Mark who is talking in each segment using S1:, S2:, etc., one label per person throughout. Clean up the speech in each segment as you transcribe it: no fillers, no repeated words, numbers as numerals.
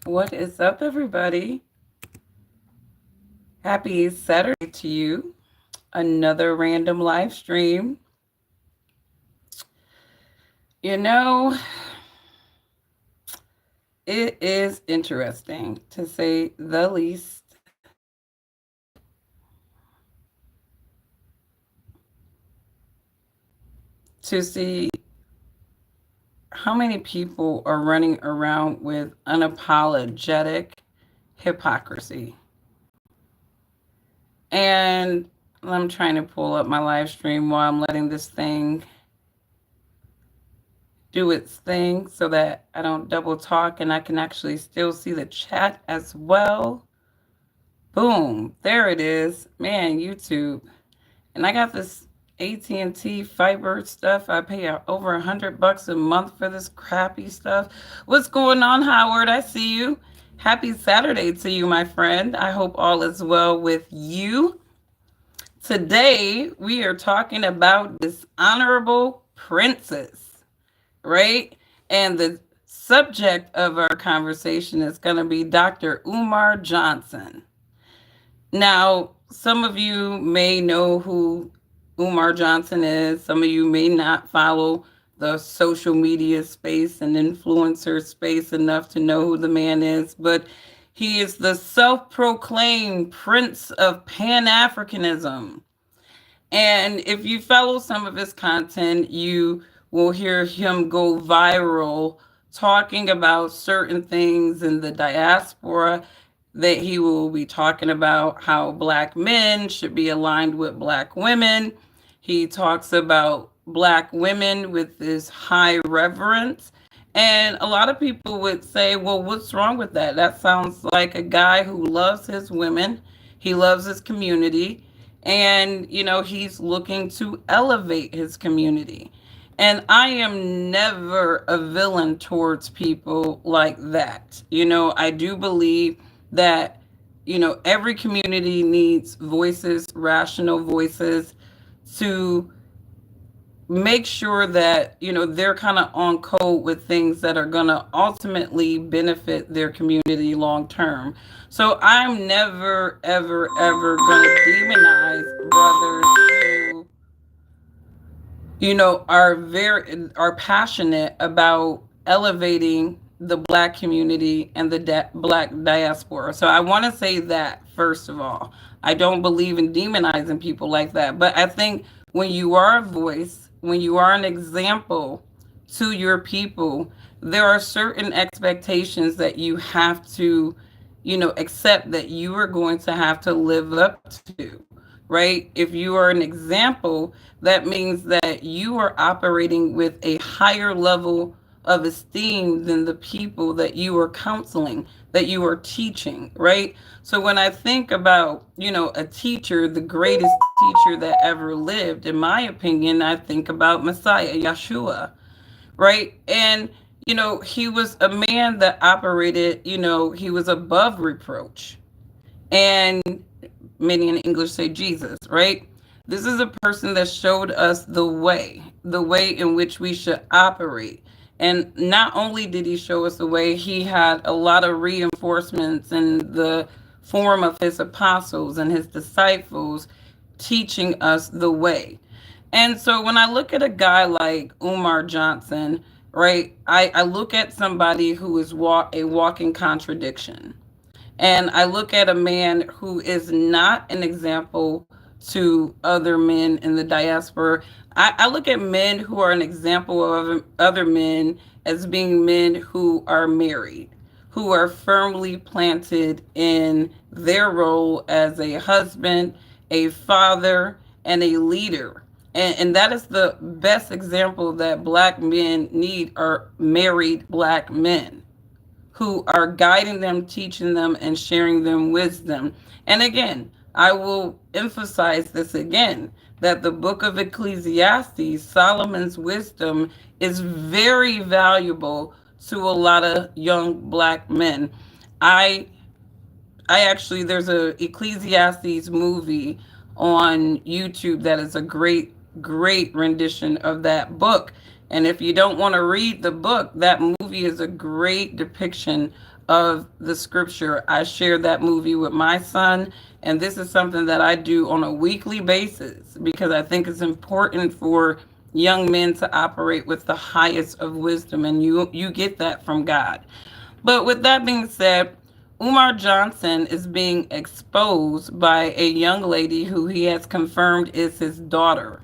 S1: What is up, everybody? Happy Saturday to you. Another random live stream. You know, it is interesting to say the least. To see how many people are running around with unapologetic hypocrisy. And I'm trying to pull up my live stream while I'm letting this thing do its thing so that I don't double talk and I can actually still see the chat as well. Boom, there it is. Man, YouTube. And I got this AT&T fiber stuff. I pay over $100 a month for this crappy stuff. What's going on, Howard? I see you. Happy Saturday to you, my friend. I hope all is well with you. Today, we are talking about dishonorable princes, right? And the subject of our conversation is going to be Dr. Umar Johnson. Now, some of you may know who Umar Johnson is. Some of you may not follow the social media space and influencer space enough to know who the man is, but he is the self-proclaimed Prince of Pan-Africanism. And if you follow some of his content, you will hear him go viral talking about certain things in the diaspora, that he will be talking about how Black men should be aligned with Black women. He talks about Black women with this high reverence. And a lot of people would say, well, what's wrong with that? That sounds like a guy who loves his women. He loves his community. And, he's looking to elevate his community. And I am never a villain towards people like that. I do believe that, every community needs voices, rational voices, to make sure that, they're kind of on code with things that are going to ultimately benefit their community long term. So I'm never, ever, ever going to demonize brothers who, are passionate about elevating the Black community and the Black diaspora. So I want to say that, first of all. I don't believe in demonizing people like that. But I think when you are a voice, when you are an example to your people, there are certain expectations that you have to, accept, that you are going to have to live up to, right? If you are an example, that means that you are operating with a higher level of esteem than the people that you are counseling, that you are teaching, right? So when I think about, a teacher, the greatest teacher that ever lived, in my opinion, I think about Messiah, Yeshua, right? And, he was a man that operated, he was above reproach. And many in English say Jesus, right? This is a person that showed us the way in which we should operate. And not only did he show us the way, he had a lot of reinforcements in the form of his apostles and his disciples teaching us the way. And so when I look at a guy like Umar Johnson, right, I look at somebody who is a walking contradiction. And I look at a man who is not an example to other men in the diaspora. I look at men who are an example of other men as being men who are married, who are firmly planted in their role as a husband, a father, and a leader. And that is the best example that Black men need, are married Black men who are guiding them, teaching them, and sharing them wisdom. And again, I will emphasize this again, that the book of Ecclesiastes, Solomon's wisdom, is very valuable to a lot of young Black men. I actually, there's a Ecclesiastes movie on YouTube that is a great rendition of that book. And if you don't want to read the book, that movie is a great depiction of the scripture. I share that movie with my son, and this is something that I do on a weekly basis because I think it's important for young men to operate with the highest of wisdom, and you get that from God. But with that being said, Umar Johnson is being exposed by a young lady who he has confirmed is his daughter.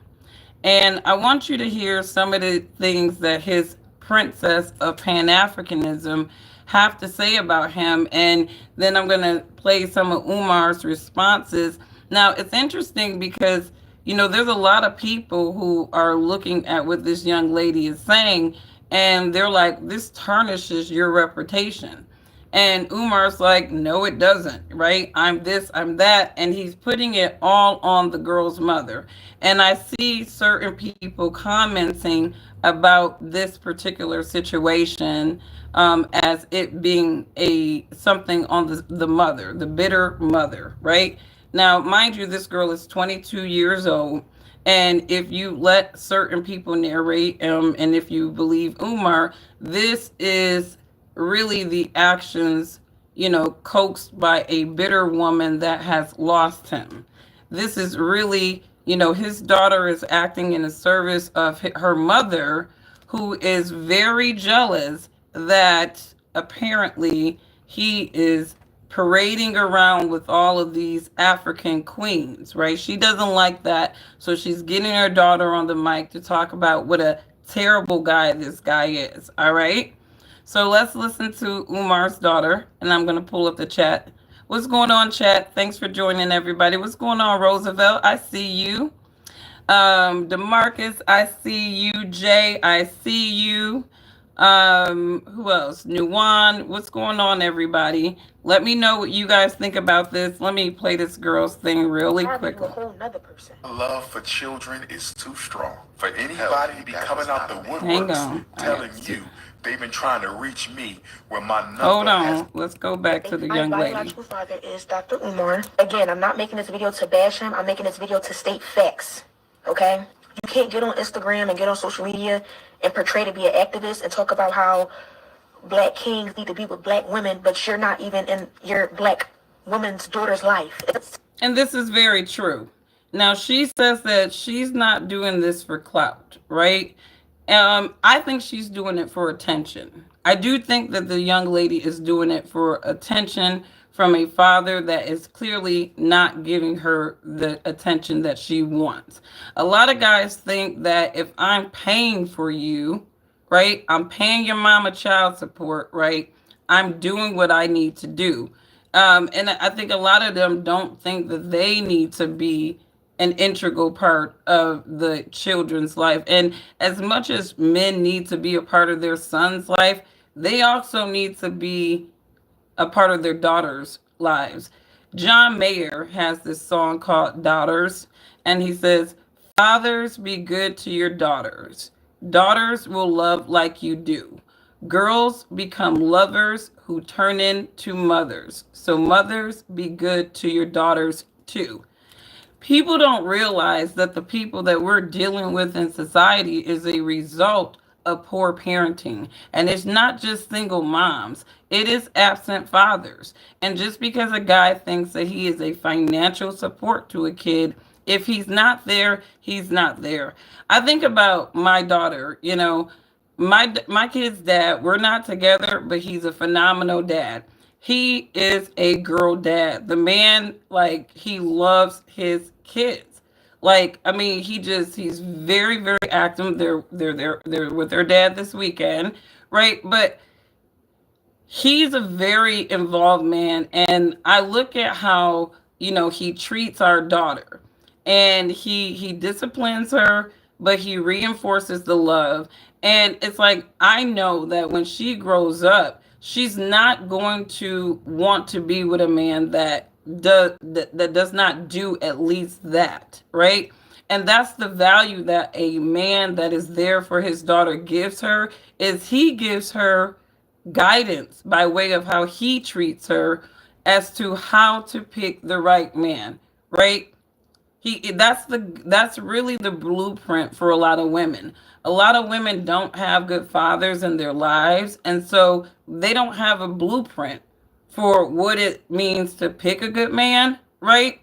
S1: And I want you to hear some of the things that his princess of Pan Africanism have to say about him. And then I'm going to play some of Umar's responses. Now, it's interesting because, there's a lot of people who are looking at what this young lady is saying, and they're like, this tarnishes your reputation. And Umar's like, no, it doesn't, right? I'm this, I'm that. And he's putting it all on the girl's mother. And I see certain people commenting about this particular situation as it being a something on the mother, the bitter mother, right? Now, mind you, this girl is 22 years old. And if you let certain people narrate, and if you believe Umar, this is really the actions, coaxed by a bitter woman that has lost him. This is really, his daughter is acting in the service of her mother, who is very jealous that apparently he is parading around with all of these African queens, right? She doesn't like that. So she's getting her daughter on the mic to talk about what a terrible guy this guy is, all right? So let's listen to Umar's daughter, and I'm going to pull up the chat. What's going on, chat? Thanks for joining, everybody. What's going on, Roosevelt? I see you. Demarcus, I see you. Jay, I see you. Who else? Nuwan, what's going on, everybody? Let me know what you guys think about this. Let me play this girl's thing really quickly. A whole nother person.
S2: Love for children is too strong for anybody to be coming out the woodworks telling you they've been trying to reach me where my number.
S1: Hold on. Let's go back to the young lady.
S3: My biological father is Dr. Umar. Again, I'm not making this video to bash him. I'm making this video to state facts. Okay? You can't get on Instagram and get on social media and portray to be an activist and talk about how black kings need to be with black women, but you're not even in your black woman's daughter's life.
S1: And this is very true. Now, she says that she's not doing this for clout, right? I think she's doing it for attention. I do think that the young lady is doing it for attention from a father that is clearly not giving her the attention that she wants. A lot of guys think that if I'm paying for you, right, I'm paying your mama child support, right, I'm doing what I need to do. And I think a lot of them don't think that they need to be an integral part of the children's life. And as much as men need to be a part of their son's life, they also need to be a part of their daughters' lives. John Mayer has this song called Daughters, and he says, fathers, be good to your daughters. Daughters will love like you do. Girls become lovers who turn into mothers. So mothers, be good to your daughters too. People don't realize that the people that we're dealing with in society is a result of poor parenting. And it's not just single moms, it is absent fathers. And just because a guy thinks that he is a financial support to a kid, if he's not there, he's not there. I think about my daughter, my kid's dad, we're not together, but he's a phenomenal dad. He is a girl dad. The man, like, he loves his kids. Like, I mean, he's very, very active. They're with their dad this weekend, right? But he's a very involved man. And I look at how, he treats our daughter. And he disciplines her, but he reinforces the love. And it's like, I know that when she grows up, she's not going to want to be with a man that does not do at least that, right? And that's the value that a man that is there for his daughter gives her, is he gives her guidance by way of how he treats her as to how to pick the right man, right? That's really the blueprint for a lot of women. A lot of women don't have good fathers in their lives, and so they don't have a blueprint for what it means to pick a good man, right?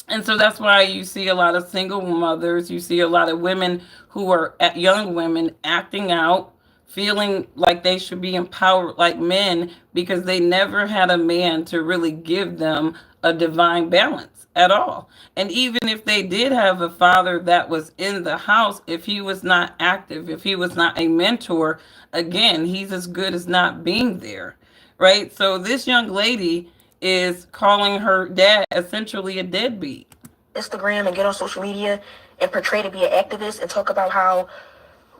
S1: And so that's why you see a lot of single mothers. You see a lot of women who are young women acting out, feeling like they should be empowered like men because they never had a man to really give them a divine balance at all. And even if they did have a father that was in the house, if he was not active, if he was not a mentor, again, he's as good as not being there, right? So this young lady is calling her dad essentially a deadbeat.
S3: Instagram and get on social media and portray to be an activist and talk about how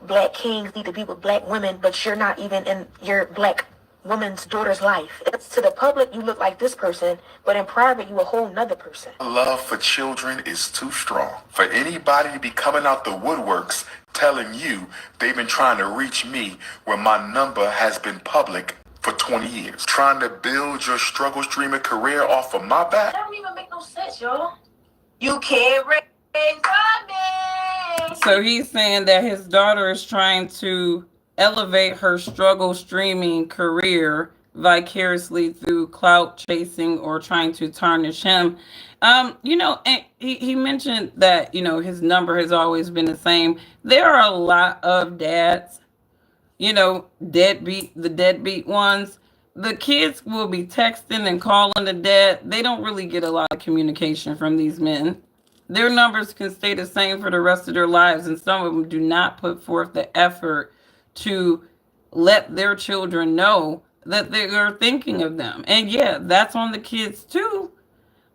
S3: black kings need to be with black women, but you're not even in your black woman's daughter's life. It's to the public, you look like this person, but in private, you a whole nother person.
S2: Love for children is too strong for anybody to be coming out the woodworks telling you they've been trying to reach me when my number has been public for 20 years. Trying to build your struggle streamer career off of my back.
S3: That don't even make no sense, y'all. You can't raise me.
S1: So he's saying that his daughter is trying to elevate her struggle streaming career vicariously through clout chasing or trying to tarnish him. And he mentioned that, his number has always been the same. There are a lot of dads, the deadbeat ones. The kids will be texting and calling the dad. They don't really get a lot of communication from these men. Their numbers can stay the same for the rest of their lives, and some of them do not put forth the effort to let their children know that they are thinking of them. And yeah, that's on the kids too,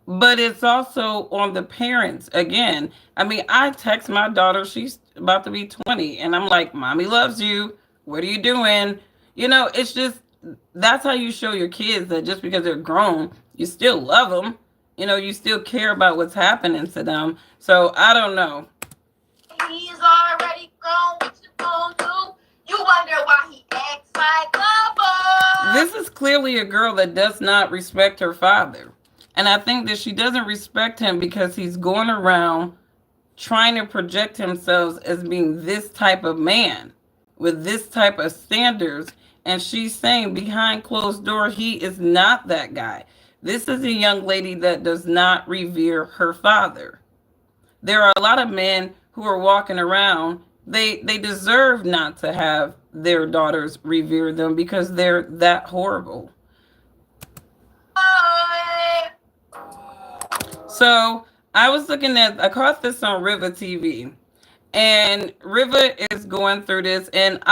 S1: but it's also on the parents. Again, I text my daughter, she's about to be 20, and I'm like, mommy loves you. What are you doing? It's just, that's how you show your kids that just because they're grown, you still love them. You still care about what's happening to them. So I don't know.
S3: He's already grown. What you gonna do? You wonder why he acts like a boy.
S1: This is clearly a girl that does not respect her father. And I think that she doesn't respect him because he's going around trying to project himself as being this type of man with this type of standards. And she's saying behind closed door, he is not that guy. This is a young lady that does not revere her father. There are a lot of men who are walking around. They deserve not to have their daughters revere them because they're that horrible. So I caught this on Riva TV. And Riva is going through this. And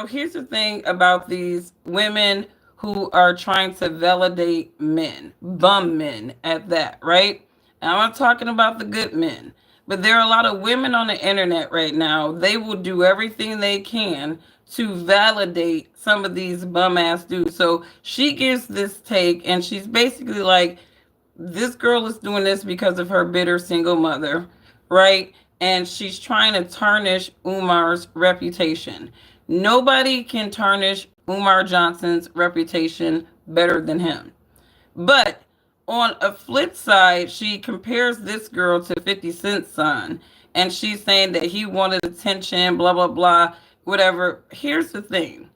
S1: here's the thing about these women who are trying to validate men, bum men at that, right? And I'm not talking about the good men, but there are a lot of women on the internet right now. They will do everything they can to validate some of these bum ass dudes. So she gives this take and she's basically like, this girl is doing this because of her bitter single mother, right? And she's trying to tarnish Umar's reputation. Nobody can tarnish Umar Johnson's reputation better than him. But on a flip side, she compares this girl to 50 Cent's son. And she's saying that he wanted attention, blah, blah, blah, whatever. Here's the thing.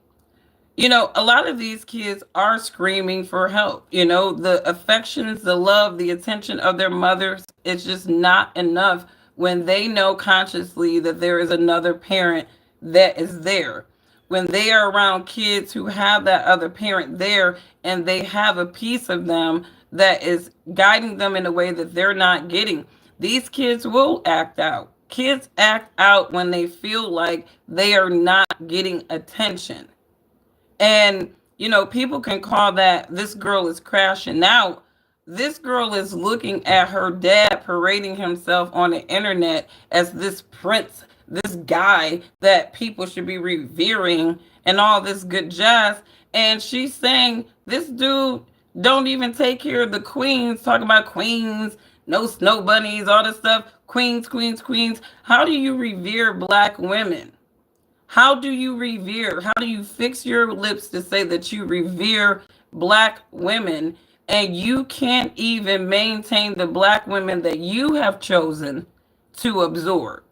S1: A lot of these kids are screaming for help. The affections, the love, the attention of their mothers, it's just not enough when they know consciously that there is another parent that is there. When they are around kids who have that other parent there and they have a piece of them that is guiding them in a way that they're not getting, these kids will act out. Kids act out when they feel like they are not getting attention. And, people can call that this girl is crashing out. This girl is looking at her dad parading himself on the internet as this prince, this guy that people should be revering and all this good jazz. And she's saying this dude don't even take care of the queens, talking about queens, no snow bunnies, all this stuff. Queens, queens, queens. How do you revere black women? How do you revere? How do you fix your lips to say that you revere black women and you can't even maintain the black women that you have chosen to absorb.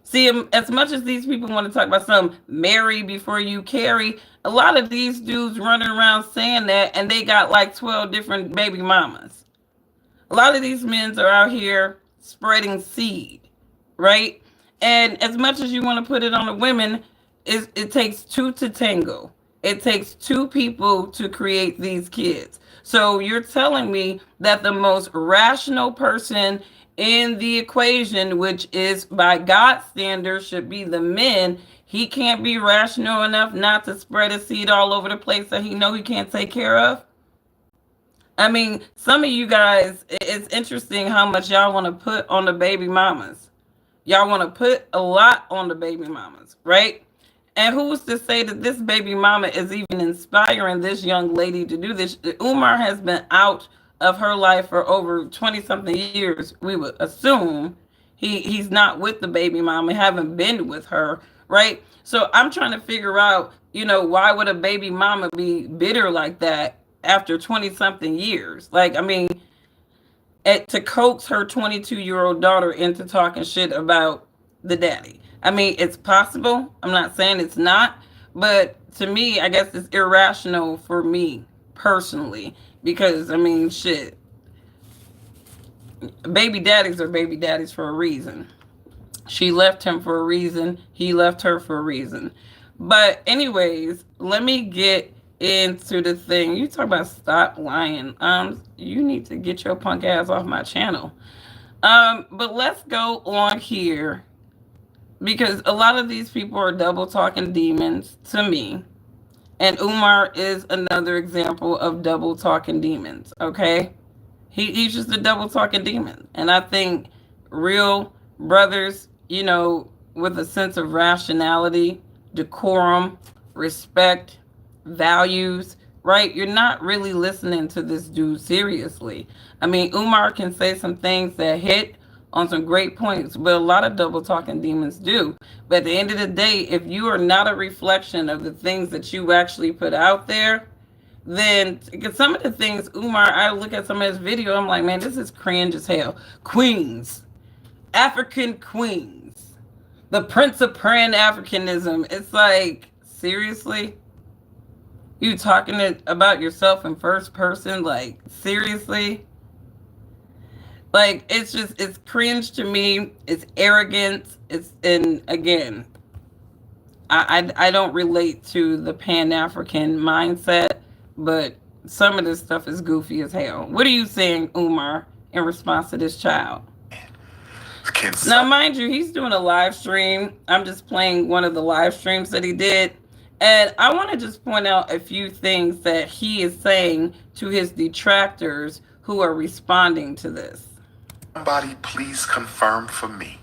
S1: See, as much as these people want to talk about some marry before you carry, a lot of these dudes running around saying that, and they got like 12 different baby mamas. A lot of these men are out here spreading seed, right? And as much as you want to put it on the women, it takes two to tango. It takes two people to create these kids. So you're telling me that the most rational person in the equation, which is by God's standards, should be the men. He can't be rational enough not to spread a seed all over the place that he know he can't take care of. I mean, some of you guys, it's interesting how much y'all want to put on the baby mamas. Y'all want to put a lot on the baby mamas, right? And who's to say that this baby mama is even inspiring this young lady to do this? Umar has been out of her life for over 20 something years. We would assume he's not with the baby mama, haven't been with her, right? So I'm trying to figure out, why would a baby mama be bitter like that after 20 something years? Like, I mean, to coax her 22-year-old daughter into talking shit about the daddy. I mean, it's possible. I'm not saying it's not, but to me, I guess it's irrational for me personally, because I mean, shit, baby daddies are baby daddies for a reason. She left him for a reason. He left her for a reason. But anyways, let me get into the thing. You talk about stop lying. You need to get your punk ass off my channel. But let's go on here, because a lot of these people are double talking demons to me. And Umar is another example of double talking demons, okay? He's just a double talking demon. And I think real brothers, with a sense of rationality, decorum, respect, values, right? You're not really listening to this dude seriously. I mean, Umar can say some things that hit on some great points, but a lot of double talking demons do. But at the end of the day, if you are not a reflection of the things that you actually put out there, then some of the things Umar, I look at some of his video, I'm like, man, this is cringe as hell. Queens, African queens, the Prince of Pan-Africanism. It's like, seriously? You talking about yourself in first person? Like, seriously? Like, it's cringe to me. It's arrogant. And again, I don't relate to the Pan-African mindset, but some of this stuff is goofy as hell. What are you saying, Umar, in response to this child? Now, mind you, he's doing a live stream. I'm just playing one of the live streams that he did. And I want to just point out a few things that he is saying to his detractors who are responding to this.
S2: Somebody please confirm for me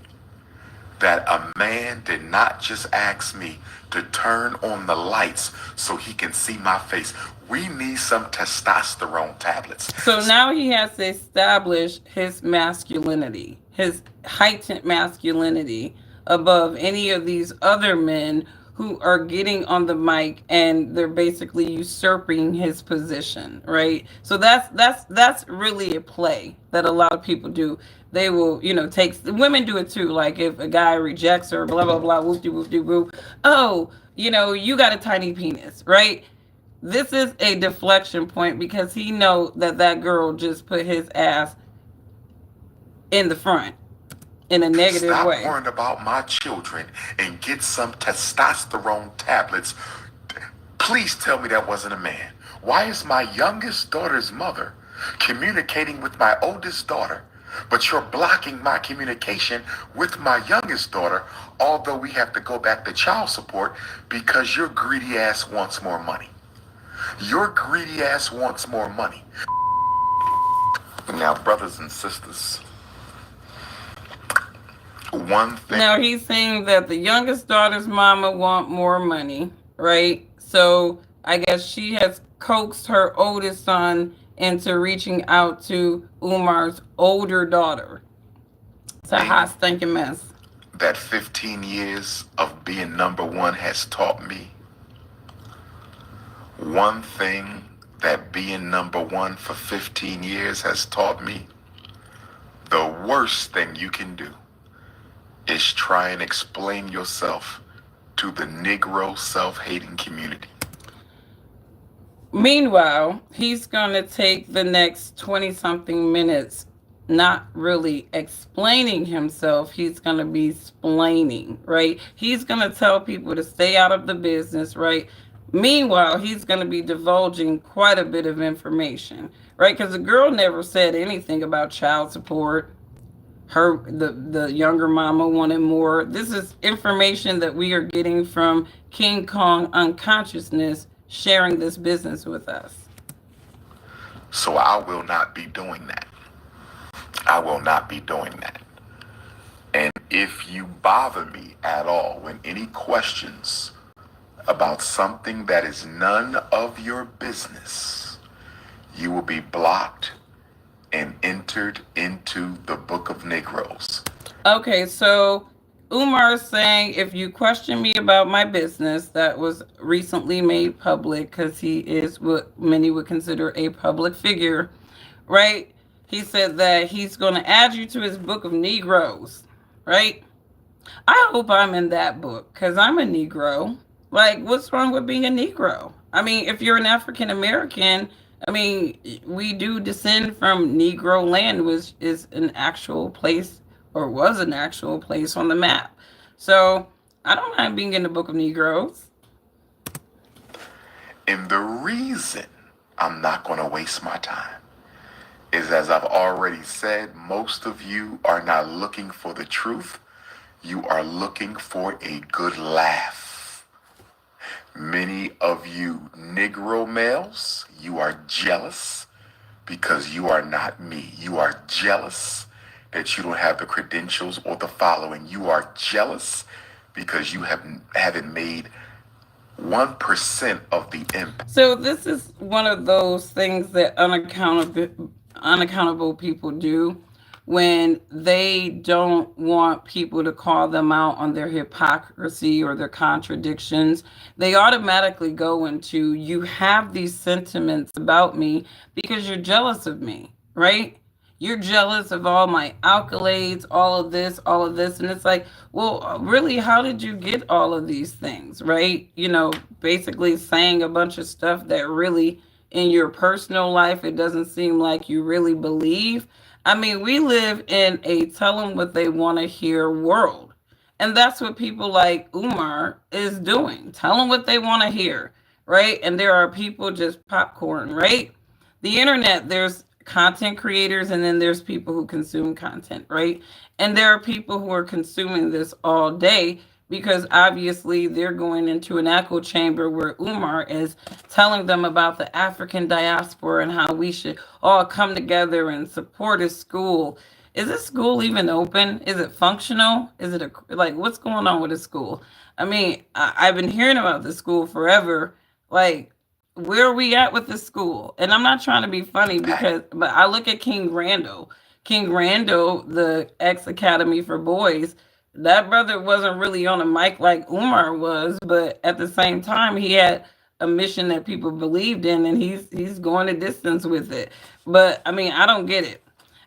S2: that a man did not just ask me to turn on the lights so he can see my face. We need some testosterone tablets.
S1: So now he has to establish his masculinity, his heightened masculinity above any of these other men who are getting on the mic and they're basically usurping his position, right? So that's really a play that a lot of people do. They will, take, women do it too. Like if a guy rejects her, blah, blah, blah, whoop de whoop de whoop. Oh, you got a tiny penis, right? This is a deflection point because he know that girl just put his ass in the front in a negative way.
S2: Stop worrying about my children and get some testosterone tablets. Please tell me that wasn't a man. Why is my youngest daughter's mother communicating with my oldest daughter, but you're blocking my communication with my youngest daughter, although we have to go back to child support because your greedy ass wants more money? Your greedy ass wants more money. Now, brothers and sisters, one thing.
S1: Now he's saying that the youngest daughter's mama want more money, right? So I guess she has coaxed her oldest son into reaching out to Umar's older daughter. It's a hot stinking mess.
S2: That 15 years of being number one has taught me one thing that being number one for 15 years has taught me? The worst thing you can do is try and explain yourself to the Negro self-hating community.
S1: Meanwhile, he's going to take the next 20 something minutes not really explaining himself. He's going to be splaining, right? He's going to tell people to stay out of the business, right? Meanwhile, he's going to be divulging quite a bit of information, right? Because the girl never said anything about child support. The younger mama wanted more. This is information that we are getting from King Kong Unconsciousness sharing this business with us.
S2: So I will not be doing that. I will not be doing that. And if you bother me at all with any questions about something that is none of your business, you will be blocked and entered into the Book of Negroes.
S1: Okay, so Umar is saying if you question me about my business that was recently made public, because he is what many would consider a public figure, right? He said that he's going to add you to his Book of Negroes, right? I hope I'm in that book because I'm a Negro. Like, what's wrong with being a Negro? I mean, if you're an African American, I mean, we do descend from Negro land, which is an actual place or was an actual place on the map. So I don't mind being in the Book of Negroes.
S2: And the reason I'm not going to waste my time is, as I've already said, most of you are not looking for the truth. You are looking for a good laugh. Many of you Negro males, you are jealous because you are not me. You are jealous that you don't have the credentials or the following. You are jealous because you haven't made 1% of the impact.
S1: So this is one of those things that unaccountable people do when they don't want people to call them out on their hypocrisy or their contradictions. They automatically go into, you have these sentiments about me because you're jealous of me, right? You're jealous of all my accolades, all of this, all of this. And it's like, well, really, how did you get all of these things, right? You know, basically saying a bunch of stuff that really in your personal life, it doesn't seem like you really believe. I mean, we live in a tell them what they want to hear world. And that's what people like Umar is doing. Tell them what they want to hear, right? And there are people just popcorn, right? The internet, there's content creators and then there's people who consume content, right? And there are people who are consuming this all day because obviously they're going into an echo chamber where Umar is telling them about the African diaspora and how we should all come together and support his school. Is this school even open? Is it functional? Is it like, what's going on with the school? I mean, I've been hearing about this school forever. Like, where are we at with the school? And I'm not trying to be funny but I look at King Randall, the ex Academy for Boys. That brother wasn't really on a mic like Umar was, but at the same time, he had a mission that people believed in, and he's going the distance with it. But I mean, I don't get it.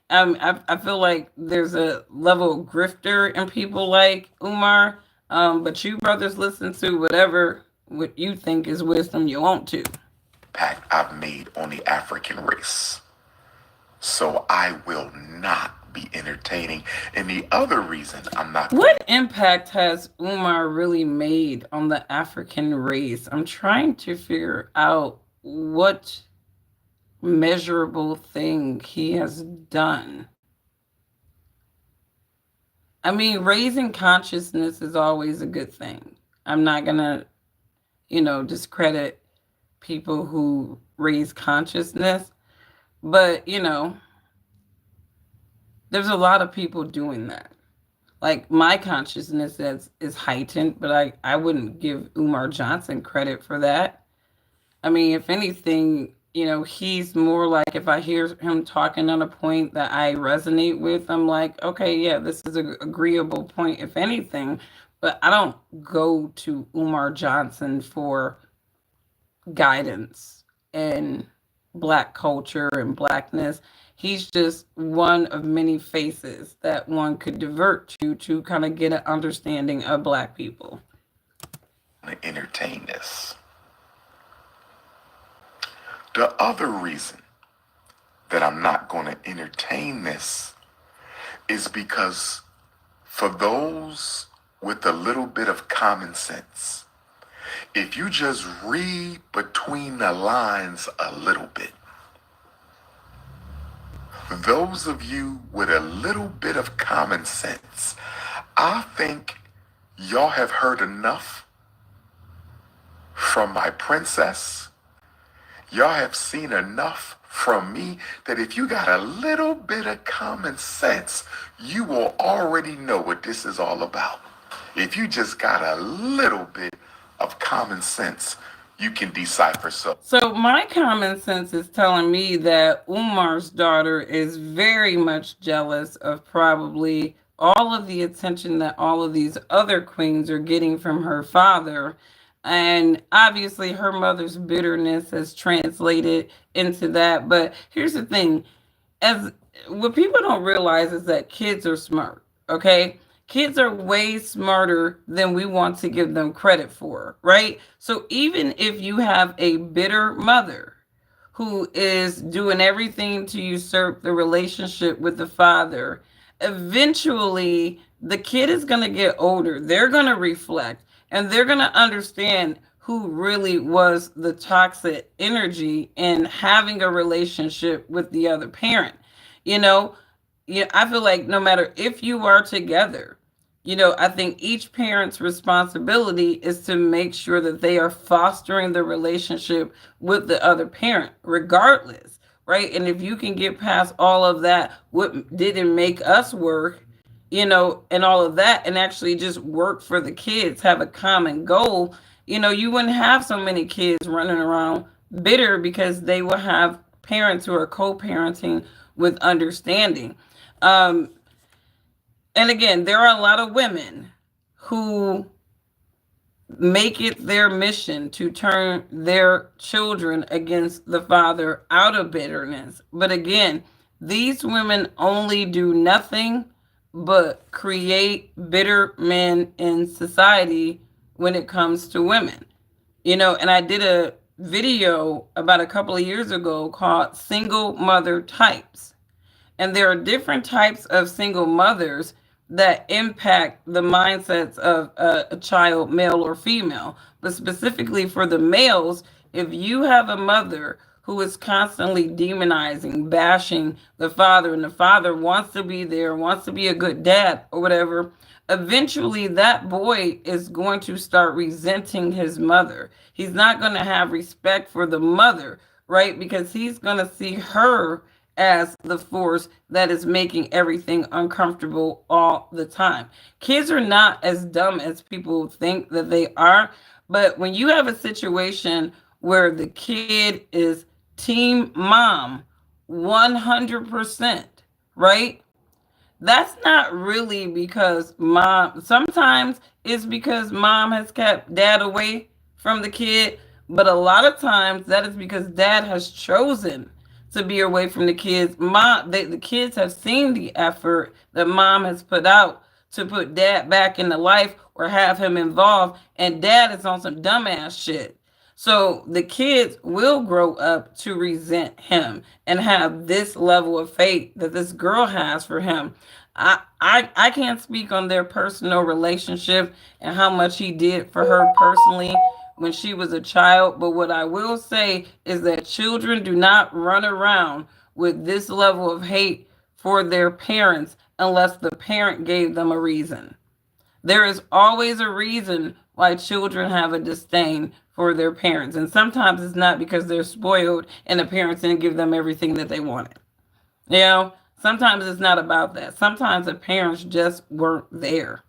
S1: I feel like there's a level of grifter in people like Umar, but you brothers listen to what you think is wisdom you want to.
S2: Impact I've made on the African race. So I will not be entertaining. And the other reason I'm not.
S1: What impact has Umar really made on the African race? I'm trying to figure out what measurable thing he has done. I mean, raising consciousness is always a good thing. I'm not going to, discredit people who raise consciousness, but, there's a lot of people doing that. Like, my consciousness is heightened, but I wouldn't give Umar Johnson credit for that. I mean, if anything, he's more like, if I hear him talking on a point that I resonate with, I'm like, okay, yeah, this is an agreeable point, if anything. But I don't go to Umar Johnson for guidance and Black culture and Blackness. He's just one of many faces that one could divert to kind of get an understanding of Black people.
S2: Entertain this. The other reason that I'm not going to entertain this is because for those with a little bit of common sense, if you just read between the lines a little bit, those of you with a little bit of common sense, I think y'all have heard enough from my princess. Y'all have seen enough from me that if you got a little bit of common sense, you will already know what this is all about. If you just got a little bit of common sense, you can decipher.
S1: So my common sense is telling me that Umar's daughter is very much jealous of probably all of the attention that all of these other queens are getting from her father. And obviously her mother's bitterness has translated into that. But here's the thing, as what people don't realize is that kids are smart, okay? Kids are way smarter than we want to give them credit for, right? So even if you have a bitter mother who is doing everything to usurp the relationship with the father, eventually the kid is going to get older. They're going to reflect and they're going to understand who really was the toxic energy in having a relationship with the other parent. You know, yeah, I feel like no matter if you are together, I think each parent's responsibility is to make sure that they are fostering the relationship with the other parent, regardless, right? And if you can get past all of that, what didn't make us work, and all of that, and actually just work for the kids, have a common goal, you wouldn't have so many kids running around bitter because they will have parents who are co-parenting with understanding. And again, there are a lot of women who make it their mission to turn their children against the father out of bitterness. But again, these women only do nothing but create bitter men in society when it comes to women. And I did a video about a couple of years ago called Single Mother Types. And there are different types of single mothers that impact the mindsets of a child, male or female. But specifically for the males, if you have a mother who is constantly demonizing, bashing the father, and the father wants to be there, wants to be a good dad or whatever, eventually that boy is going to start resenting his mother. He's not going to have respect for the mother, right? Because he's going to see her as the force that is making everything uncomfortable all the time. Kids are not as dumb as people think that they are, but when you have a situation where the kid is team mom 100%, right? That's not really because mom, sometimes it's because mom has kept dad away from the kid, but a lot of times that is because dad has chosen to be away from the kids. The kids have seen the effort that mom has put out to put dad back in the life or have him involved, and dad is on some dumbass shit. So the kids will grow up to resent him and have this level of fate that this girl has for him. I can't speak on their personal relationship and how much he did for her personally when she was a child, but what I will say is that children do not run around with this level of hate for their parents unless the parent gave them a reason. There is always a reason why children have a disdain for their parents, and sometimes it's not because they're spoiled and the parents didn't give them everything that they wanted. Sometimes it's not about that. Sometimes the parents just weren't there.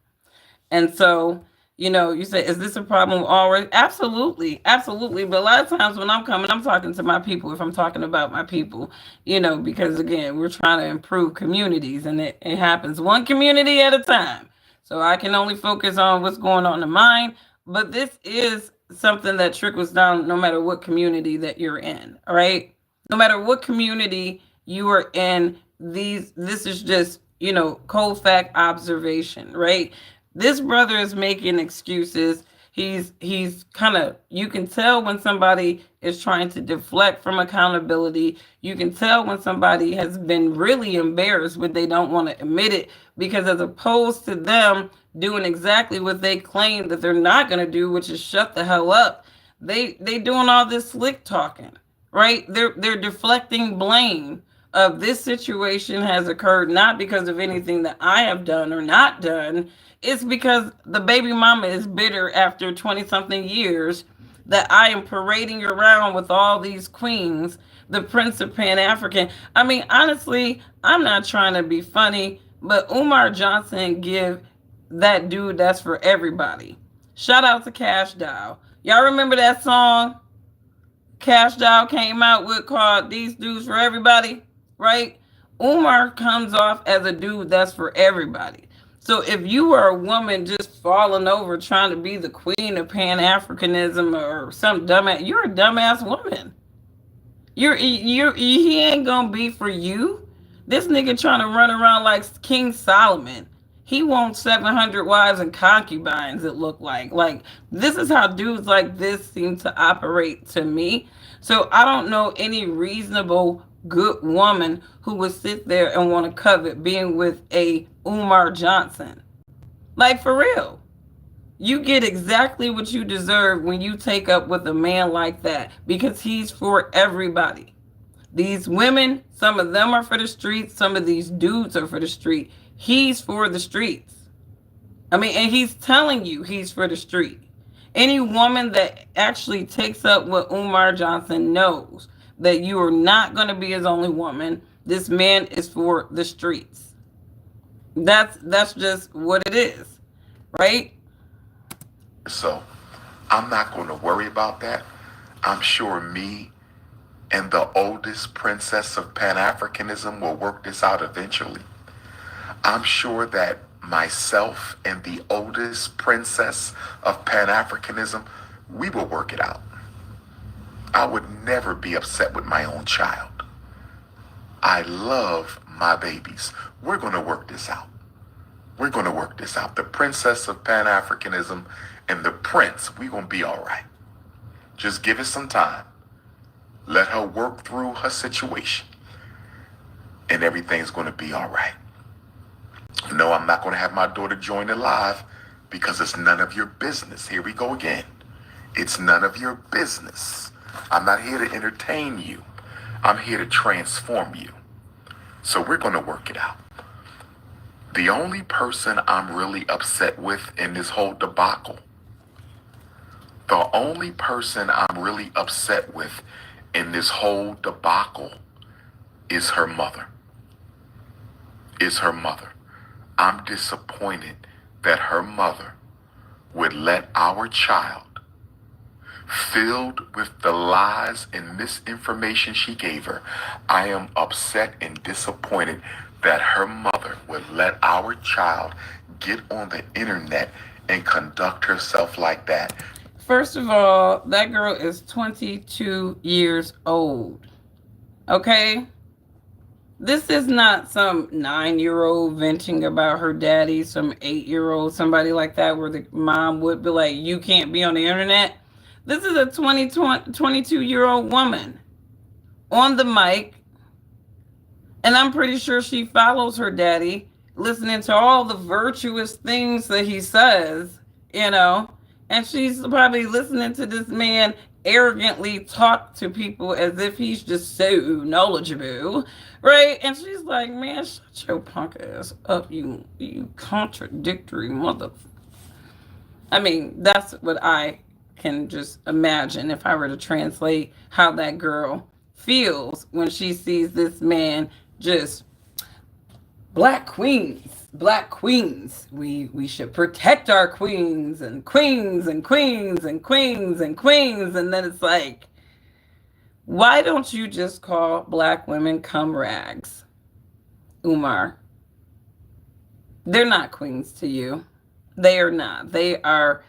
S1: And so, you say, is this a problem already? Absolutely. Absolutely. But a lot of times when I'm coming, I'm talking to my people, if I'm talking about my people, because again, we're trying to improve communities and it happens one community at a time. So I can only focus on what's going on in mine. But this is something that trickles down no matter what community that you're in. All right. No matter what community you are in, this is just, cold fact observation, right? This brother is making excuses. He's kind of, you can tell when somebody is trying to deflect from accountability. You can tell when somebody has been really embarrassed but they don't want to admit it, because as opposed to them doing exactly what they claim that they're not going to do, which is shut the hell up, they doing all this slick talking, right? They're deflecting blame of this situation has occurred not because of anything that I have done or not done. It's because the baby mama is bitter after 20 something years that I am parading around with all these queens, the Prince of Pan African. I mean, honestly, I'm not trying to be funny, but Umar Johnson give that dude that's for everybody. Shout out to Cash Doll. Y'all remember that song Cash Doll came out with called These Dudes for Everybody, right? Umar comes off as a dude that's for everybody. So if you are a woman just falling over trying to be the queen of Pan Africanism or some dumbass, you're a dumbass woman. He ain't gonna be for you. This nigga trying to run around like King Solomon. He wants 700 wives and concubines, it looked like. Like, this is how dudes like this seem to operate to me. So I don't know any reasonable good woman who would sit there and want to covet being with a Umar Johnson. Like, for real. You get exactly what you deserve when you take up with a man like that, because he's for everybody. These women, some of them are for the streets, some of these dudes are for the street. He's for the streets. I mean, and he's telling you he's for the street. Any woman that actually takes up what Umar Johnson knows that you are not going to be his only woman. This man is for the streets. That's just what it is, right?
S2: So I'm not going to worry about that. I'm sure me and the oldest princess of Pan-Africanism will work this out eventually. I'm sure that myself and the oldest princess of Pan-Africanism, we will work it out. I would never be upset with my own child. I love my babies. We're going to work this out. We're going to work this out. The princess of Pan-Africanism and the prince, we're going to be all right. Just give it some time. Let her work through her situation. And everything's going to be all right. No, I'm not going to have my daughter join the live because it's none of your business. Here we go again. It's none of your business. I'm not here to entertain you. I'm here to transform you. So we're going to work it out. The only person I'm really upset with in this whole debacle, the only person I'm really upset with in this whole debacle is her mother. Is her mother. I'm disappointed that her mother would let our child, filled with the lies and misinformation she gave her, I am upset and disappointed that her mother would let our child get on the internet and conduct herself like that.
S1: First of all, that girl is 22 years old. Okay? This is not some 9-year-old venting about her daddy, some 8-year-old, somebody like that, where the mom would be like, you can't be on the internet. This is a 22-year-old woman on the mic. And I'm pretty sure she follows her daddy, listening to all the virtuous things that he says, and she's probably listening to this man arrogantly talk to people as if he's just so knowledgeable, right? And she's like, man, shut your punk ass up, you contradictory mother. I mean, that's what I can just imagine if I were to translate how that girl feels when she sees this man just black queens. We should protect our queens and queens and queens and queens and queens. And then it's like, why don't you just call black women cum rags, Umar? They're not queens to you. They are not. They are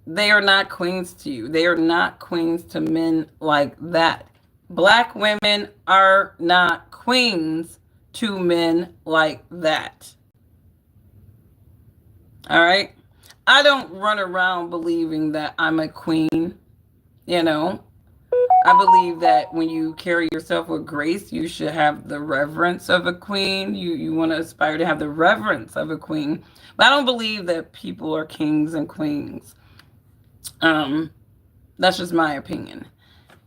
S1: not queens to you. They are not queens to men like that. Black women are not queens to men like that. All right? I don't run around believing that I'm a queen, you know. I believe that when you carry yourself with grace, you should have the reverence of a queen. You want to aspire to have the reverence of a queen. But I don't believe that people are kings and queens. Um, that's just my opinion.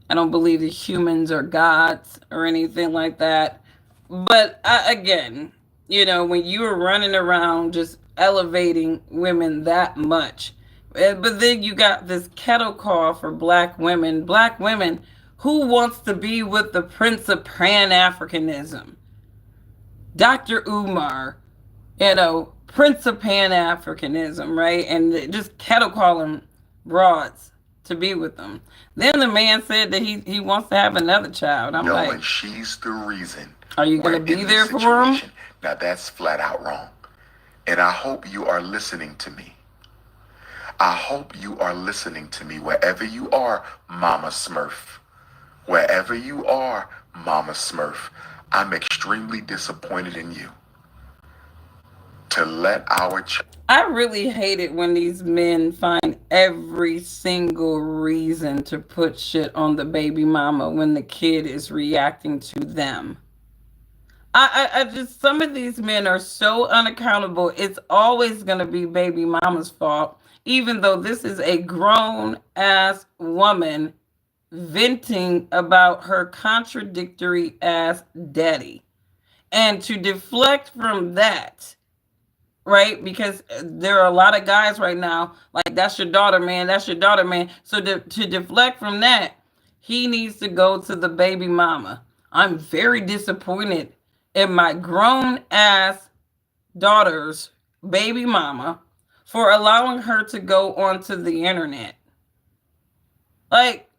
S1: I don't believe that humans are gods or anything like that. But again, when you are running around just elevating women that much, but then you got this kettle call for black women. Black women, who wants to be with the Prince of Pan Africanism? Dr. Umar, Prince of Pan Africanism, right? And just kettle calling broads to be with them. Then the man said that he wants to have another child. I'm
S2: Knowing
S1: like,
S2: she's the reason
S1: are you going to be there for him?
S2: Now that's flat out wrong. And I hope you are listening to me. I hope you are listening to me wherever you are, Mama Smurf. Wherever you are, Mama Smurf. I'm extremely disappointed in you. To let our
S1: I really hate it when these men find every single reason to put shit on the baby mama when the kid is reacting to them. I just, some of these men are so unaccountable. It's always going to be baby mama's fault, even though this is a grown ass woman venting about her contradictory ass daddy. And to deflect from that, right? Because there are a lot of guys right now, like, that's your daughter, man. That's your daughter, man. So to deflect from that, he needs to go to the baby mama. I'm very disappointed in my grown ass daughter's baby mama for allowing her to go onto the internet. Like,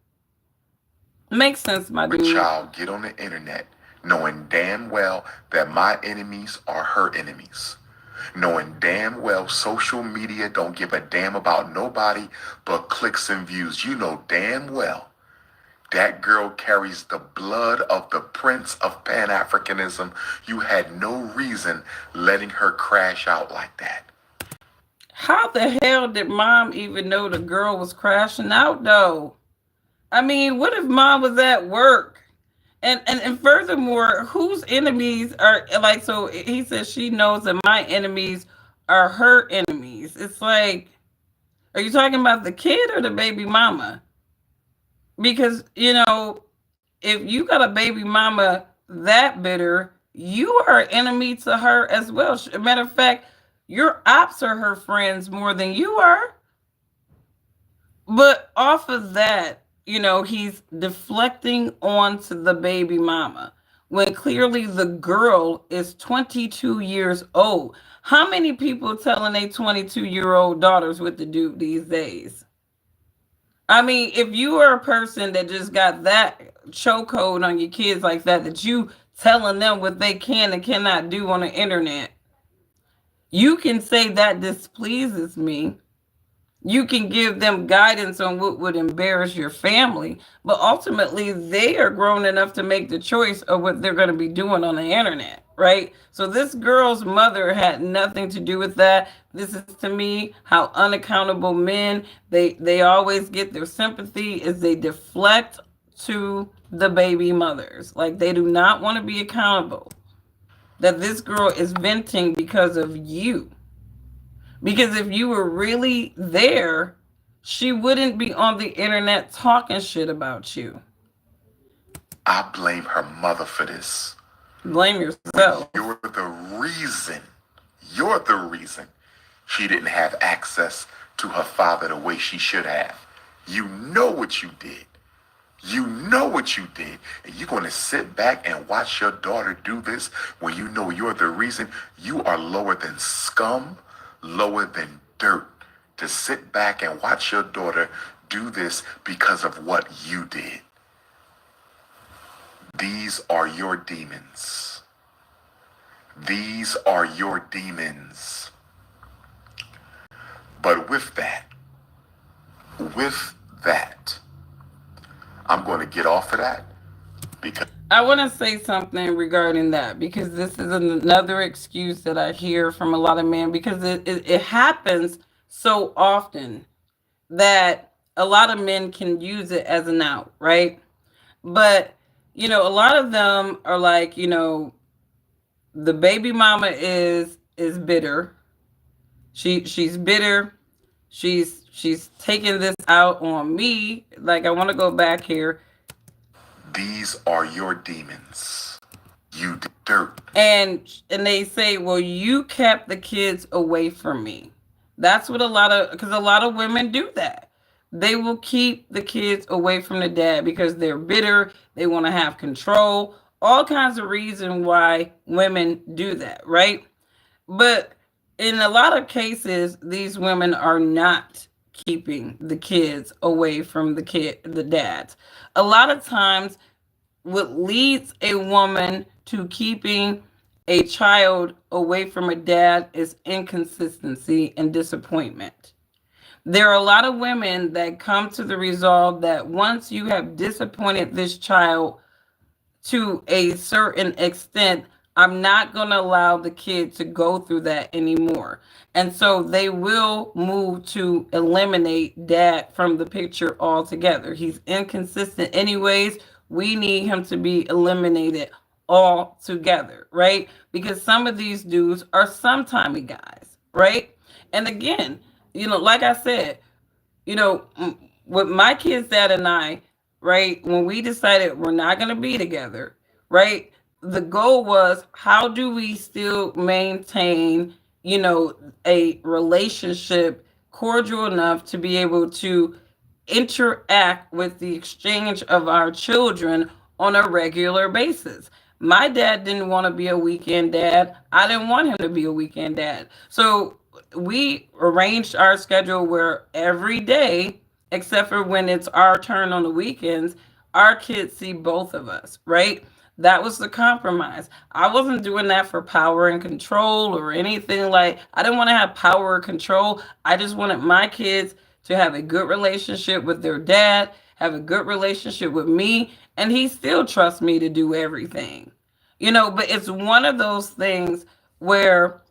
S1: makes sense, my dude.
S2: child get on the internet knowing damn well that my enemies are her enemies. Knowing damn well social media don't give a damn about nobody but clicks and views. You know damn well that girl carries the blood of the Prince of Pan-Africanism. You had no reason letting her crash out like that.
S1: How the hell did mom even know the girl was crashing out, though? I mean, what if mom was at work? And furthermore, whose enemies are, like, so he says she knows that my enemies are her enemies. It's like, are you talking about the kid or the baby mama? Because, if you got a baby mama that bitter, you are an enemy to her as well. Matter of fact, your ops are her friends more than you are. But off of that, he's deflecting onto the baby mama when clearly the girl is 22 years old. How many people telling their 22-year-old daughters what to do these days? I mean, if you are a person that just got that chokehold on your kids like that you telling them what they can and cannot do on the internet, you can say that displeases me. You can give them guidance on what would embarrass your family, but ultimately they are grown enough to make the choice of what they're going to be doing on the internet, right? So this girl's mother had nothing to do with that. This is, to me, how unaccountable men, they always get their sympathy is they deflect to the baby mothers. Like, they do not want to be accountable that this girl is venting because of you. Because if you were really there, she wouldn't be on the internet talking shit about you.
S2: I blame her mother for this.
S1: Blame yourself.
S2: You're the reason. You're the reason she didn't have access to her father the way she should have. You know what you did. You know what you did. And you're going to sit back and watch your daughter do this when you know you're the reason. You are lower than scum, lower than dirt, to sit back and watch your daughter do this because of what you did. These are your demons. These are your demons. But with that, I'm going to get off of that. Because
S1: I want to say something regarding that because this is another excuse that I hear from a lot of men because it happens so often that a lot of men can use it as an out, right? But, a lot of them are like, the baby mama is bitter. She's bitter. She's taking this out on me. Like I want to go back here.
S2: these are your demons. You did dirt.
S1: And they say, well, you kept the kids away from me. That's what because a lot of women do that. They will keep the kids away from the dad because they're bitter. They want to have control. All kinds of reason why women do that, right? But in a lot of cases, these women are not keeping the kids away from the dads. A lot of times what leads a woman to keeping a child away from a dad is inconsistency and disappointment. There are a lot of women that come to the resolve that once you have disappointed this child to a certain extent, I'm not going to allow the kid to go through that anymore. And so they will move to eliminate dad from the picture altogether. He's inconsistent, anyways. We need him to be eliminated altogether, right? Because some of these dudes are sometimey guys, right? And again, like I said, with my kids, dad and I, right, when we decided we're not going to be together, right, the goal was how do we still maintain, a relationship cordial enough to be able to interact with the exchange of our children on a regular basis. My dad didn't want to be a weekend dad. I didn't want him to be a weekend dad. So we arranged our schedule where every day, except for when it's our turn on the weekends, our kids see both of us, right? That was the compromise. I wasn't doing that for power and control or anything like I didn't want to have power or control. I just wanted my kids to have a good relationship with their dad, have a good relationship with me, and he still trusts me to do everything. But it's one of those things where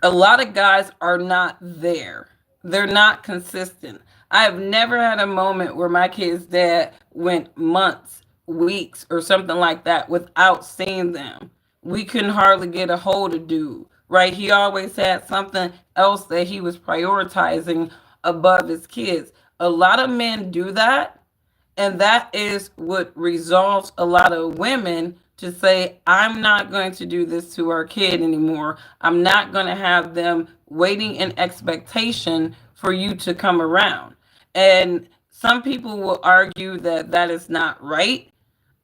S1: a lot of guys are not there. They're not consistent. I have never had a moment where my kid's dad went months, weeks, or something like that without seeing them. We couldn't hardly get a hold of dude, right? He always had something else that he was prioritizing above his kids. A lot of men do that, and that is what resolves a lot of women to say, I'm not going to do this to our kid anymore. I'm not going to have them waiting in expectation for you to come around. And some people will argue that that is not right.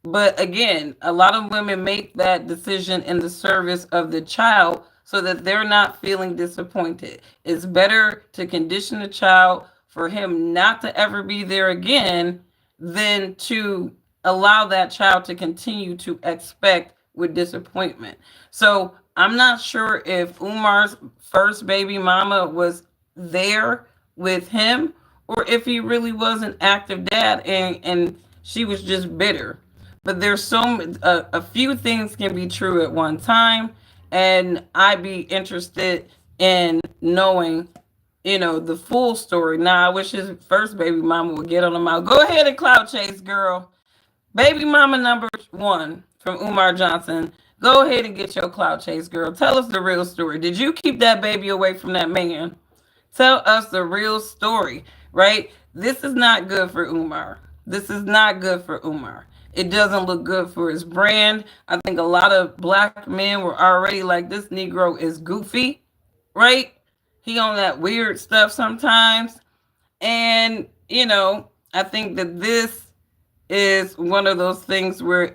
S1: But again, a lot of women make that decision in the service of the child so that they're not feeling disappointed. It's better to condition the child for him not to ever be there again than to allow that child to continue to expect with disappointment. So I'm not sure if Umar's first baby mama was there with him or if he really was an active dad and she was just bitter. But there's a few things can be true at one time, and I'd be interested in knowing, the full story. Now, I wish his first baby mama would get on him out. Go ahead and cloud chase, girl. Baby mama number one from Umar Johnson. Go ahead and get your cloud chase, girl. Tell us the real story. Did you keep that baby away from that man? Tell us the real story, right? This is not good for Umar. This is not good for Umar. It doesn't look good for his brand. I think a lot of black men were already like, this Negro is goofy, right? He on that weird stuff sometimes. And, I think that this is one of those things where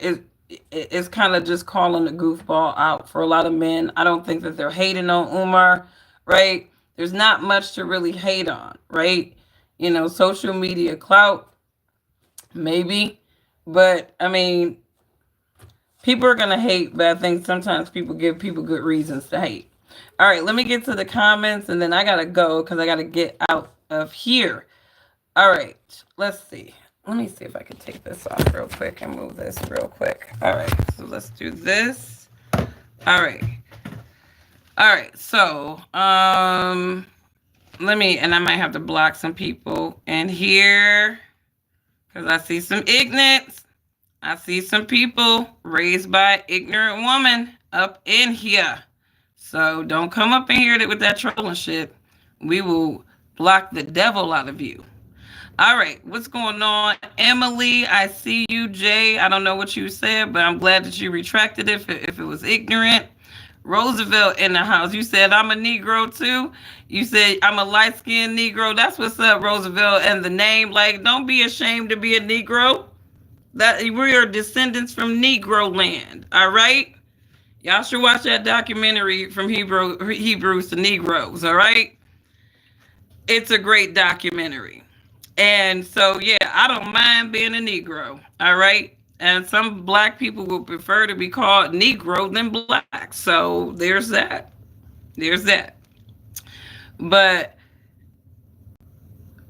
S1: it's kind of just calling the goofball out for a lot of men. I don't think that they're hating on Umar, right? There's not much to really hate on, right? Social media clout, maybe. But, I mean, people are going to hate, but I think sometimes people give people good reasons to hate. All right, let me get to the comments, and then I got to go because I got to get out of here. All right, let's see. let me see if I can take this off real quick and move this real quick. All right, so let's do this. All right. All right, so let me, and I might have to block some people in here because I see some ignorance. I see some people raised by ignorant woman up in here. So don't come up in here with that trolling shit. We will block the devil out of you. All right, what's going on? Emily, I see you. Jay, I don't know what you said, but I'm glad that you retracted it if it was ignorant. Roosevelt in the house. You said, I'm a Negro too. You said, I'm a light-skinned Negro. That's what's up, Roosevelt. And the name, like, don't be ashamed to be a Negro. That we are descendants from Negro land. All right? Y'all should watch that documentary from Hebrews to Negroes. All right? It's a great documentary. And so, yeah, I don't mind being a Negro. All right? And some black people would prefer to be called Negro than black. So there's that. There's that. But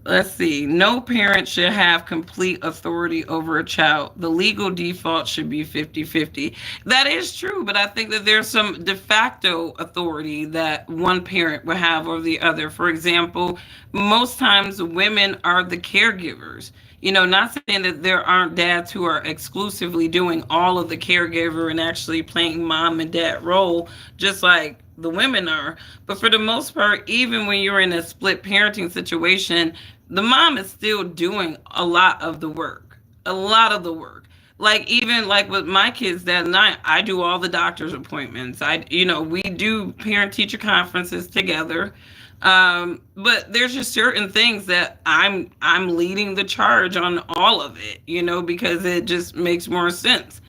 S1: let's see. No parent should have complete authority over a child. The legal default should be 50-50. That is true, but I think that there's some de facto authority that one parent will have over the other. For example, most times women are the caregivers. You know, not saying that there aren't dads who are exclusively doing all of the caregiver and actually playing mom and dad role, just like the women are. But for the most part, even when you're in a split parenting situation, the mom is still doing a lot of the work. A lot of the work. Like even like with my kids that night, I do all the doctor's appointments. We do parent teacher conferences together. But there's just certain things that I'm leading the charge on all of it, because it just makes more sense,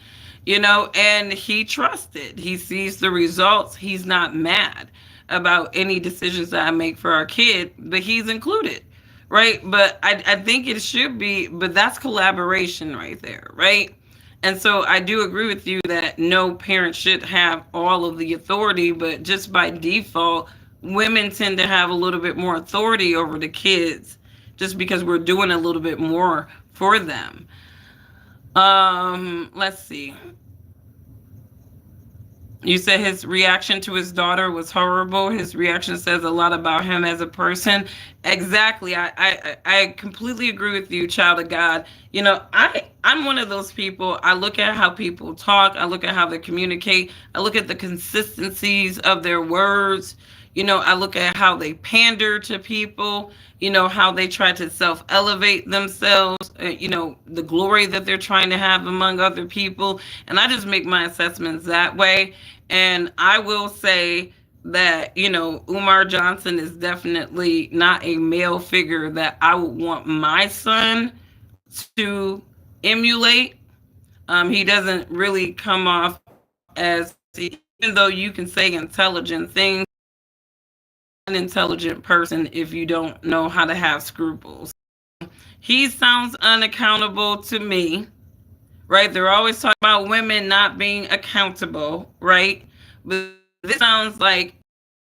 S1: and he trusted. He sees the results. He's not mad about any decisions that I make for our kid, but he's included, right? But I think it should be, but that's collaboration right there, right? And so I do agree with you that no parent should have all of the authority, but just by default, women tend to have a little bit more authority over the kids just because we're doing a little bit more for them. Let's see. You said his reaction to his daughter was horrible. His reaction says a lot about him as a person. Exactly. I completely agree with you, child of God. I'm one of those people. I look at how people talk. I look at how they communicate. I look at the consistencies of their words. I look at how they pander to people, how they try to self-elevate themselves, the glory that they're trying to have among other people. And I just make my assessments that way. And I will say that, Umar Johnson is definitely not a male figure that I would want my son to emulate. He doesn't really come off as, even though you can say intelligent things, an intelligent person if you don't know how to have scruples. He sounds unaccountable to me, right? They're always talking about women not being accountable, right? But this sounds like an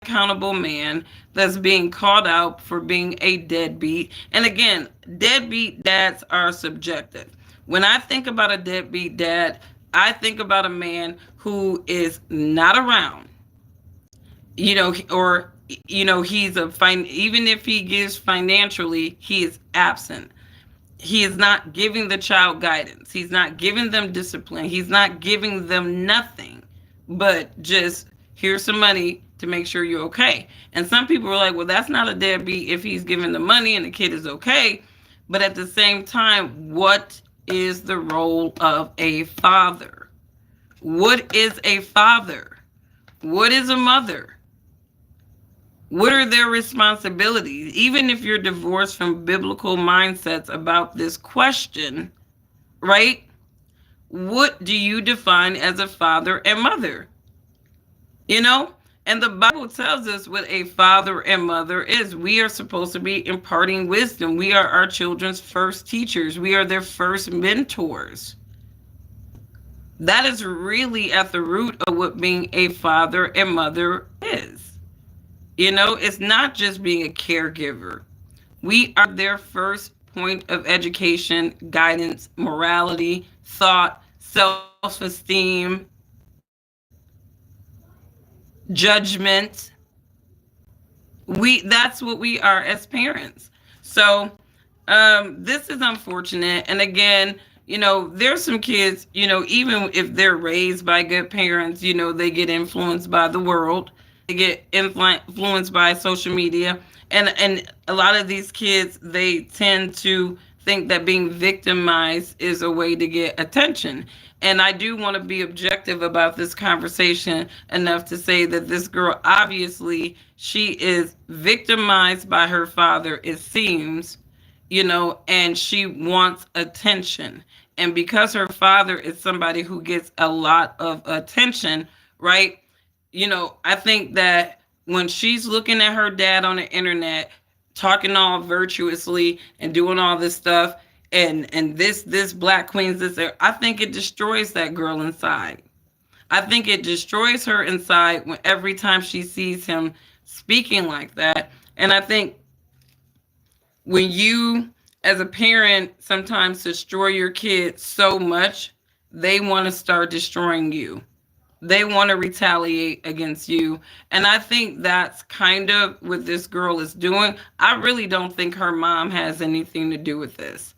S1: accountable man that's being called out for being a deadbeat. And again, deadbeat dads are subjective. When I think about a deadbeat dad, I think about a man who is not around, or he's even if he gives financially, he is absent. He is not giving the child guidance. He's not giving them discipline. He's not giving them nothing but just, here's some money to make sure you're okay. And some people are like, well, that's not a deadbeat if he's giving the money and the kid is okay. But at the same time, what is the role of a father? What is a father? What is a mother? What are their responsibilities? Even if you're divorced from biblical mindsets about this question, right? What do you define as a father and mother? And the Bible tells us what a father and mother is. We are supposed to be imparting wisdom. We are our children's first teachers. We are their first mentors. That is really at the root of what being a father and mother is. It's not just being a caregiver. We are their first point of education, guidance, morality, thought, self-esteem, judgment. That's what we are as parents. So this is unfortunate. And again, there's some kids, even if they're raised by good parents, they get influenced by the world. They get influenced by social media. And a lot of these kids, they tend to think that being victimized is a way to get attention. And I do want to be objective about this conversation enough to say that this girl, obviously, she is victimized by her father, it seems, and she wants attention. And because her father is somebody who gets a lot of attention, right? I think that when she's looking at her dad on the internet, talking all virtuously and doing all this stuff, and this black queen's this there, I think it destroys that girl inside. I think it destroys her inside when every time she sees him speaking like that. And I think when you, as a parent, sometimes destroy your kids so much, they want to start destroying you. They want to retaliate against you. And I think that's kind of what this girl is doing. I really don't think her mom has anything to do with this.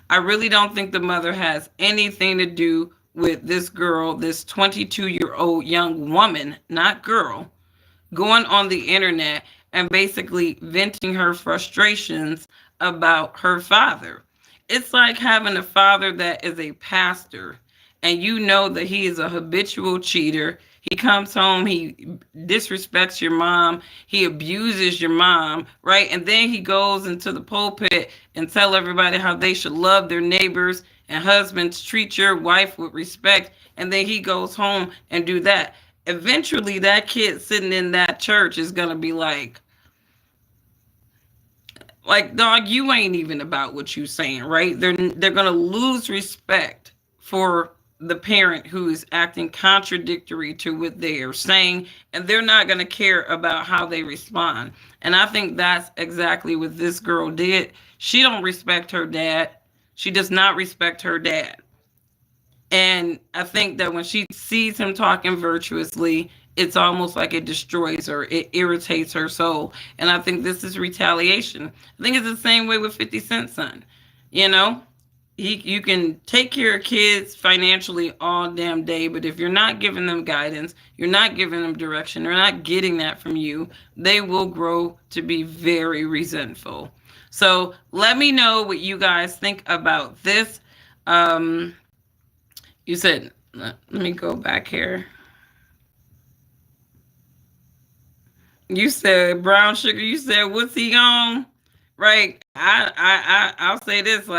S1: I really don't think the mother has anything to do with this girl, this 22-year-old young woman, not girl, going on the internet and basically venting her frustrations about her father. It's like having a father that is a pastor and you know that he is a habitual cheater. He comes home, he disrespects your mom, he abuses your mom, right? And then he goes into the pulpit and tell everybody how they should love their neighbors and husbands, treat your wife with respect. And then he goes home and do that. Eventually, that kid sitting in that church is going to be like, dog, you ain't even about what you saying, right? They're going to lose respect for the parent who is acting contradictory to what they are saying, and they're not going to care about how they respond. And I think that's exactly what this girl did. She don't respect her dad. She does not respect her dad. And I think that when she sees him talking virtuously, it's almost like it destroys her. It irritates her soul. And I think this is retaliation. I think it's the same way with 50 Cent's son. You can take care of kids financially all damn day, but if you're not giving them guidance, you're not giving them direction, they're not getting that from you, they will grow to be very resentful. So let me know what you guys think about this. You said, let me go back here. You said brown sugar. You said, what's he on? Right. I'll say this. If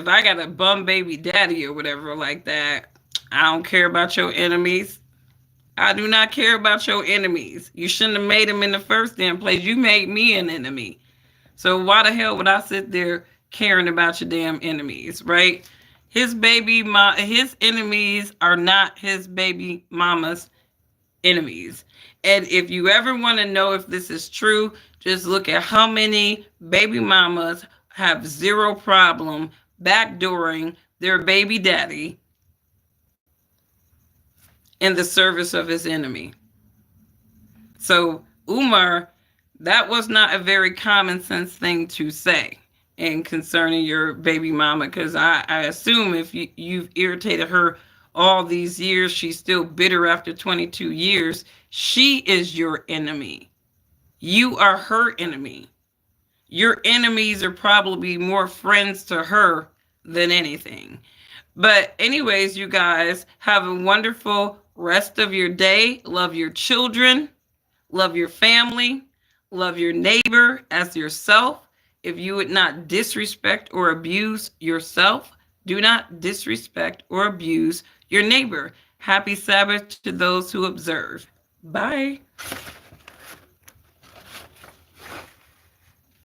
S1: I got a bum baby daddy or whatever like that, I don't care about your enemies. I do not care about your enemies. You shouldn't have made them in the first damn place. You made me an enemy. So why the hell would I sit there caring about your damn enemies, right? His enemies are not his baby mama's enemies. And if you ever want to know if this is true, just look at how many baby mamas have zero problem backdooring their baby daddy in the service of his enemy. So, Umar, that was not a very common sense thing to say in concerning your baby mama, because I assume if you've irritated her all these years, she's still bitter after 22 years. She is your enemy. You are her enemy. Your enemies are probably more friends to her than anything. But anyways, you guys, have a wonderful rest of your day. Love your children. Love your family. Love your neighbor as yourself. If you would not disrespect or abuse yourself, do not disrespect or abuse your neighbor. Happy Sabbath to those who observe. Bye.